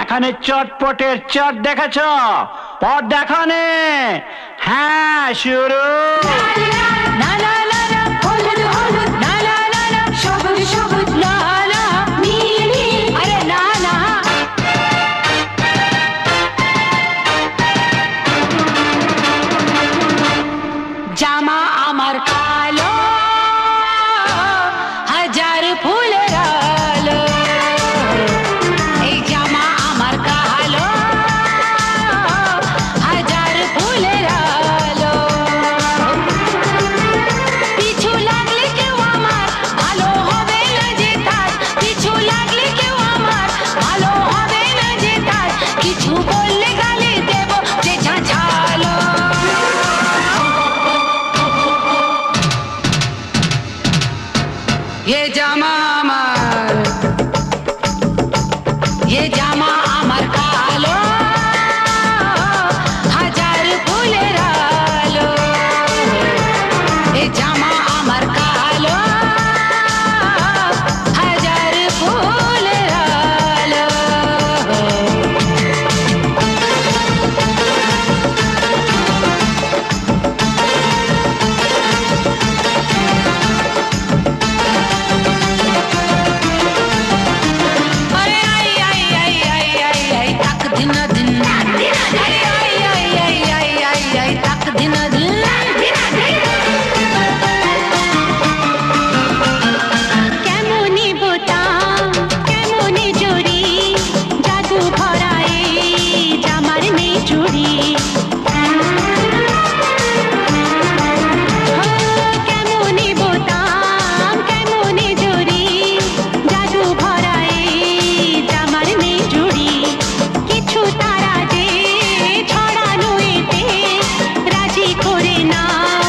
এখানে চটপটের চট দেখেছ, পট দেখানে। হ্যাঁ, শুরু। লা লা লা লা, হলুদ হলুদ, লা লা লা লা, সবুজ সবুজ, লা লা, নীল নীল, আরে লা লা। জামা আমার কালো, হাজার ফুলের আলো। এই জামা আমার কালো, হাজার ফুলের আলো। পিছু লাগলে কেউ আমার ভালো হবে না যে তার, পিছু লাগলে কেউ আমার ভালো হবে না যে তার। কিছু বললে গালি দেব যে ঝাঁঝালো। ये जामा আমার, ये জামা আমার কালো, হাজার ফুলের আলো। এ জামা আমার কালো, হাজার ফুলের আলো। अरे आई आई आई आई आई आई तक दिन दिन, अरे आई आई आई आई आई आई तक दिन दिन। কেমনি বোতাম কেমনি জড়ি, জাদু ভরাই জামার নেই চুড়ি। কেমনি বোতাম কেমনি জড়ি, জাদু ভরাই জামার নেই চুড়ি। কিছু তারা যে ছড়ানো এতে, রাজি করে নাও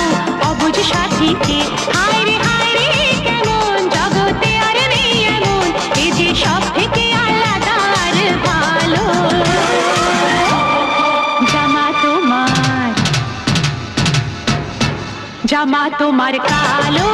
অবুঝ সাথীকে। হায় রে কেমন জগতে আর নেই এমন, এ যে সব থেকে আলাদা আর ভালো। জামা তোমার, জামা তোমার কালো,